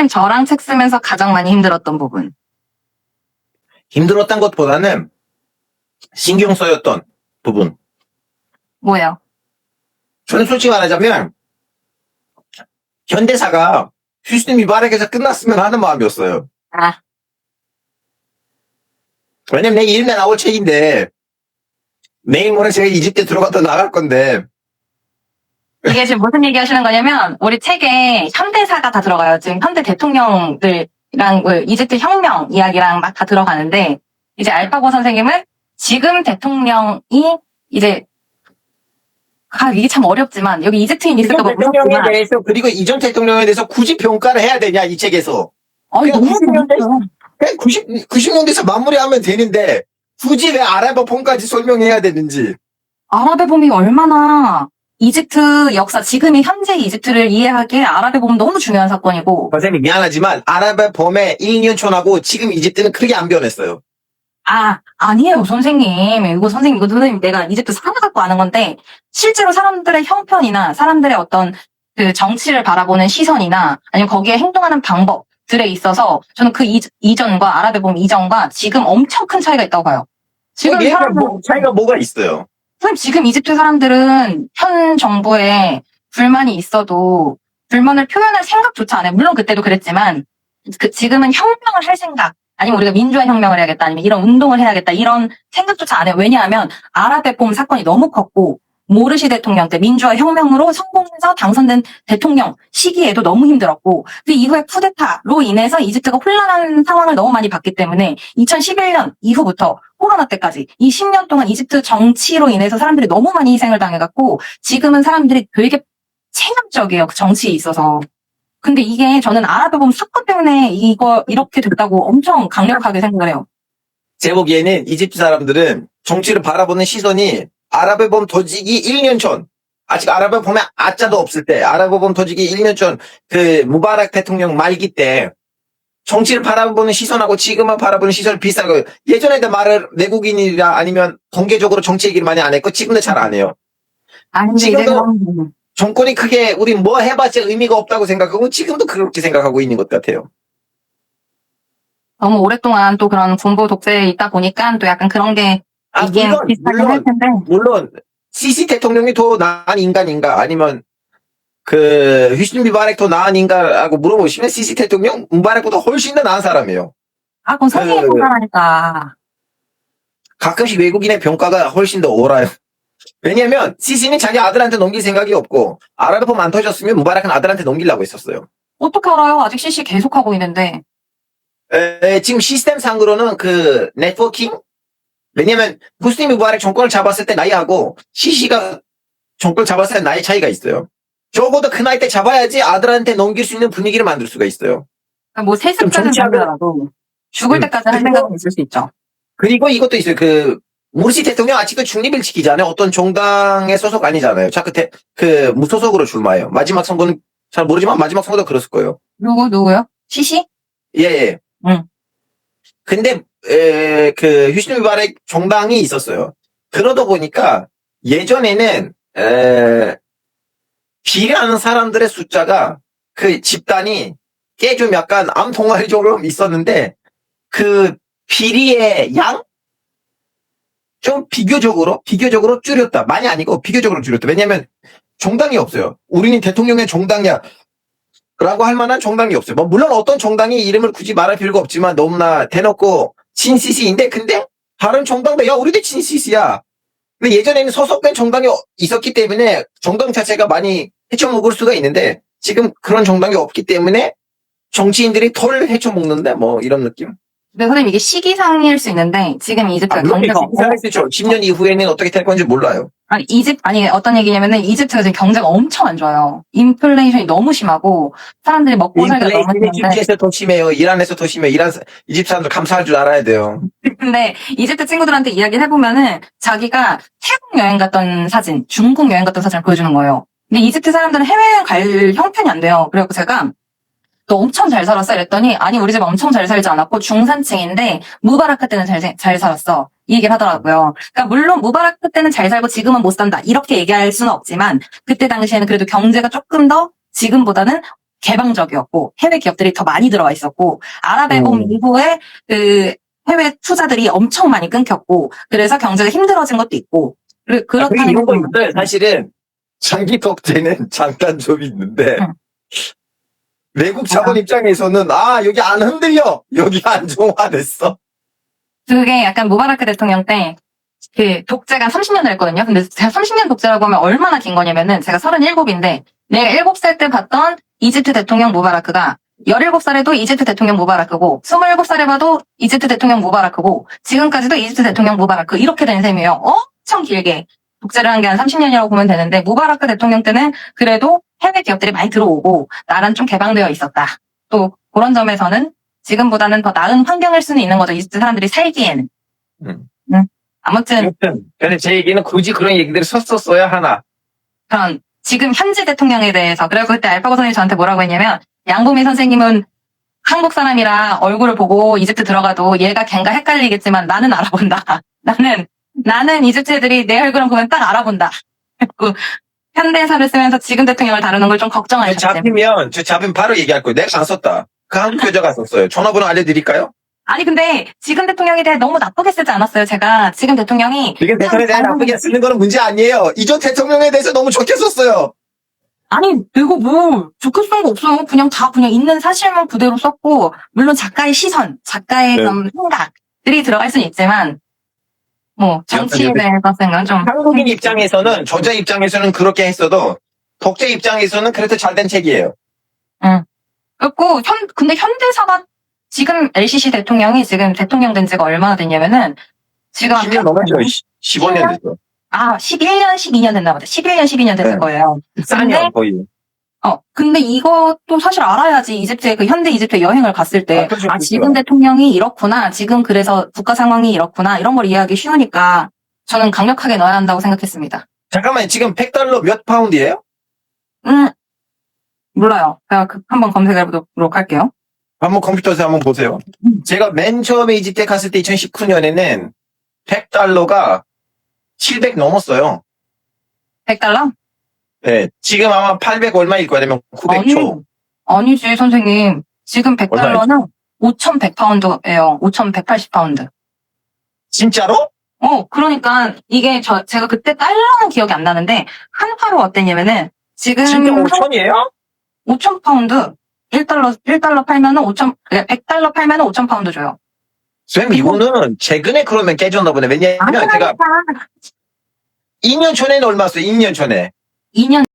저랑 책 쓰면서 가장 많이 힘들었던 부분. 힘들었던 것보다는 신경 써였던 부분. 뭐예요? 저는 솔직히 말하자면 현대사가 휴스니 미바렉에서 끝났으면 하는 마음이었어요. 아, 왜냐면 내일 일면 나올 책인데 내일 모레 제가 이집트 들어갔다 나갈 건데 이게 지금 무슨 얘기 하시는 거냐면, 우리 책에 현대사가 다 들어가요. 지금 현대 대통령들이랑 이집트 혁명 이야기랑 막 다 들어가는데, 이제 알파고 선생님은 지금 대통령이 이제, 이게 참 어렵지만, 여기 이집트인 이전 있을까봐 대통령에 무섭지만, 대해서 그리고 이전 대통령에 대해서 굳이 평가를 해야 되냐 이 책에서. 너무 그냥 재밌어요. 그냥 90년대에서 마무리하면 되는데 굳이 왜 아랍어폰까지 설명해야 되는지. 아랍의 봄이 얼마나 이집트 역사, 지금의 현재 이집트를 이해하기에 아랍의 봄은 너무 중요한 사건이고, 선생님 미안하지만 아랍어봄의 1년 전하고 지금 이집트는 크게 안 변했어요. 아니에요, 선생님. 이거 선생님, 내가 이집트 살아갖고 아는 건데, 실제로 사람들의 형편이나 사람들의 어떤 그 정치를 바라보는 시선이나 아니면 거기에 행동하는 방법들에 있어서 저는 그 이전과 아랍의 봄 이전과 지금 엄청 큰 차이가 있다고 봐요. 지금 차이가 뭐가 있어요? 선생님, 지금 이집트 사람들은 현 정부에 불만이 있어도 불만을 표현할 생각조차 안 해요. 물론 그때도 그랬지만, 지금은 혁명을 할 생각, 아니면 우리가 민주화 혁명을 해야겠다, 아니면 이런 운동을 해야겠다, 이런 생각조차 안 해요. 왜냐하면 아랍의 봄 사건이 너무 컸고, 모르시 대통령 때 민주화 혁명으로 성공해서 당선된 대통령 시기에도 너무 힘들었고, 그 이후에 쿠데타로 인해서 이집트가 혼란한 상황을 너무 많이 봤기 때문에 2011년 이후부터 코로나 때까지 이 10년 동안 이집트 정치로 인해서 사람들이 너무 많이 희생을 당해갖고, 지금은 사람들이 되게 체념적이에요, 그 정치에 있어서. 근데 이게 저는 아랍의 봄 사건 때문에 이거 이렇게 됐다고 엄청 강력하게 생각을 해요. 제 보기에는 이집트 사람들은 정치를 바라보는 시선이 아랍의 봄 터지기 1년 전, 아직 아랍의 봄에 아자도 없을 때, 아랍의 봄 터지기 1년 전, 그 무바락 대통령 말기 때 정치를 바라보는 시선하고 지금은 바라보는 시선이 비슷한 거예요. 예전에도 말을 내국인이라 아니면 공개적으로 정치 얘기를 많이 안 했고 지금도 잘 안 해요. 근데 지금도 정권이 크게 우리 뭐 해봤자 의미가 없다고 생각하고 지금도 그렇게 생각하고 있는 것 같아요. 너무 오랫동안 또 그런 군부 독재에 있다 보니까 또 약간 그런 게 이게 비슷하긴 할 텐데. 물론 시시 대통령이 더 나은 인간인가 아니면 그 휴스니 미바렉 더 나은 인간하고 물어보시면 시시 대통령 무바렉보다 훨씬 더 나은 사람이에요. 그건 선생님 평가라니까. 가끔씩 외국인의 평가가 훨씬 더 옳아요. 왜냐면 시시는 자기 아들한테 넘길 생각이 없고 아랍어폰 안 터졌으면 무바렉은 아들한테 넘기려고 했었어요. 어떻게 알아요? 아직 CC 계속하고 있는데. 지금 시스템상으로는 그 네트워킹? 왜냐면 후스니 무바렉 정권을 잡았을 때 나이하고 시시가 정권을 잡았을 때 나이 차이가 있어요. 적어도 그 나이 때 잡아야지 아들한테 넘길 수 있는 분위기를 만들 수가 있어요. 뭐 세습자는 아니더라도 죽을 때까지 할 생각은 있을 수 있죠. 그리고 이것도 있어요. 그 모르시 대통령 아직도 중립을 지키잖아요. 어떤 정당의 소속 아니잖아요. 자꾸 무소속으로 출마해요. 마지막 선거는 잘 모르지만 마지막 선거도 그랬을 거예요. 누구요? CC? 예. 응. 근데 그 휴스니 무바렉 정당이 있었어요. 그러다 보니까 예전에는 비례하는 사람들의 숫자가 그 집단이 꽤 좀 약간 암동아리처럼 있었는데 그 비리의 양? 좀 비교적으로 줄였다. 많이 아니고 비교적으로 줄였다. 왜냐면 정당이 없어요. 우리는 대통령의 정당이야 라고 할 만한 정당이 없어요. 뭐 물론 어떤 정당이 이름을 굳이 말할 필요가 없지만 너무나 대놓고 친시시인데 근데 다른 정당도 야 우리도 친시시야. 근데 예전에는 소속된 정당이 있었기 때문에 정당 자체가 많이 헤쳐먹을 수가 있는데 지금 그런 정당이 없기 때문에 정치인들이 털 헤쳐먹는데 뭐 이런 느낌? 근데 선생님 이게 시기상일 수 있는데 지금 이집트가 경제가 10년 이후에는 어떻게 될 건지 몰라요. 어떤 얘기냐면은 이집트가 지금 경제가 엄청 안 좋아요. 인플레이션이 너무 심하고 사람들이 먹고 살기가 너무 심한데. 이집트에서 더 심해요. 이란에서 더 심해요. 이집트 사람들 감사할 줄 알아야 돼요. 근데 이집트 친구들한테 이야기를 해보면은 자기가 태국 여행 갔던 사진, 중국 여행 갔던 사진을 보여주는 거예요. 근데 이집트 사람들은 해외여행 갈 형편이 안 돼요. 그래갖고 제가 너 엄청 잘 살았어? 이랬더니 아니 우리 집 엄청 잘 살지 않았고 중산층인데 무바라크 때는 잘 살았어. 이 얘기를 하더라고요. 그러니까 물론 무바라크 때는 잘 살고 지금은 못 산다. 이렇게 얘기할 수는 없지만 그때 당시에는 그래도 경제가 조금 더 지금보다는 개방적이었고 해외 기업들이 더 많이 들어와 있었고 아랍에봄 이후에 그 해외 투자들이 엄청 많이 끊겼고 그래서 경제가 힘들어진 것도 있고 그리고 그렇다는 이런 거 건 있어요. 사실은 장기 독재는 장단점이 있는데 응. 외국 자본 입장에서는 여기 안 흔들려. 여기 안정화됐어. 그게 약간 무바라크 대통령 때 그 독재가 30년을 했거든요. 근데 제가 30년 독재라고 하면 얼마나 긴 거냐면은 제가 37인데 내가 7살 때 봤던 이집트 대통령 무바라크가 17살에도 이집트 대통령 무바라크고 27살에 봐도 이집트 대통령 무바라크고 지금까지도 이집트 대통령 무바라크 이렇게 된 셈이에요. 엄청 길게 독재를 한 게 한 30년이라고 보면 되는데 무바라크 대통령 때는 그래도 해외 기업들이 많이 들어오고 나라는 좀 개방되어 있었다. 또 그런 점에서는 지금보다는 더 나은 환경일 수는 있는 거죠. 이집트 사람들이 살기에는. 아무튼 근데 제 얘기는 굳이 그런 얘기들을 썼었어야 하나. 그런 지금 현지 대통령에 대해서 그래서 그때 알파고 선생님이 저한테 뭐라고 했냐면 양보미 선생님은 한국 사람이라 얼굴을 보고 이집트 들어가도 얘가 걘가 헷갈리겠지만 나는 알아본다. 나는 이집트 애들이 내 얼굴을 보면 딱 알아본다. 그리고 현대사를 쓰면서 지금 대통령을 다루는 걸 좀 걱정하셨어요. 저 잡히면 바로 얘기할 거예요. 내가 안 썼다. 그 한국 여자가 썼어요. 전화번호 알려드릴까요? 아니 근데 지금 대통령에 대해 너무 나쁘게 쓰지 않았어요. 제가 지금 대통령이 지금 대통령에 대해 나쁘게 쓰는 거는 문제 아니에요. 이전 대통령에 대해서 너무 좋게 썼어요. 아니 이거 뭐 좋게 쓴 거 없어요. 그냥 다 그냥 있는 사실만 그대로 썼고 물론 작가의 시선, 작가의 네. 좀 생각들이 들어갈 수는 있지만 뭐 정치에 약간 대해서 생각 좀 한국인 입장에서는 저자 입장에서는 그렇게 했어도 독재 입장에서는 그래도 잘된 책이에요. 그리고 근데 현대사가 지금 LCC 대통령이 지금 대통령 된 지가 얼마나 됐냐면은 지금 10년 넘었죠. 15년 됐어. 11년, 12년 됐나 보다. 11년, 12년 됐을 네. 거예요. 싸냐 거의. 근데 이것도 사실 알아야지. 이집트에 현대 이집트에 여행을 갔을 때, 그렇죠. 지금 대통령이 이렇구나. 지금 그래서 국가 상황이 이렇구나. 이런 걸 이해하기 쉬우니까 저는 강력하게 넣어야 한다고 생각했습니다. 잠깐만 지금 100달러 몇 파운드예요? 몰라요. 제가 한번 검색해 보도록 할게요. 한번 컴퓨터에서 한번 보세요. 제가 맨 처음에 이집트에 갔을 때 2019년에는 100달러가 700 넘었어요. 100달러? 네, 지금 아마 800 얼마일 거야. 아니면 900초. 아니지, 선생님. 지금 100달러는 5,100파운드예요. 5,180파운드. 진짜로? 그러니까 이게 제가 그때 달러는 기억이 안 나는데 한화로 어땠냐면은 지금 진짜 5천이에요? 5,000파운드 1달러 팔면은 100달러 팔면은 5,000파운드 줘요. 쌤, 이거는 최근에 그러면 깨졌나 보네. 왜냐면 제가 아니라니까. 2년 전에는 얼마였어요? 2년 전에. 2년